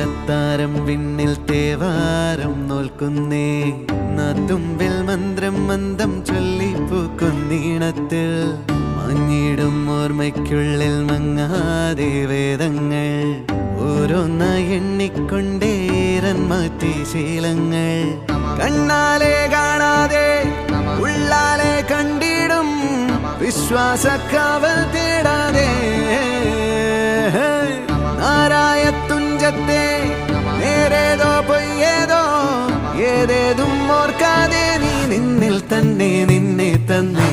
അത്താരം വിണ്ണിൽ തേവാരം നോൽക്കുന്നേ നാത്തുമ്പിൽ മന്ത്രം മന്ദം ചൊല്ലിപ്പൂക്കുന്നീണത്തിൽ മങ്ങിടും ഓർമ്മയ്ക്കുള്ളിൽ മങ്ങാതെ വേദങ്ങൾ ഓരോന്നായി എണ്ണിക്കൊണ്ടേരൻ മാറ്റി ശീലങ്ങൾ കണ്ണാലെ കാണാതെ ഉള്ളാലെ കണ്ടിടും വിശ്വാസക്കാവൽ തേടാതെ നാരായ തുഞ്ചത്തെ നേരേതോ പൊയ്യേതോ ഏതേതും ഓർക്കാതെ നീ നിന്നിൽ തന്നെ നിന്നെ തന്നെ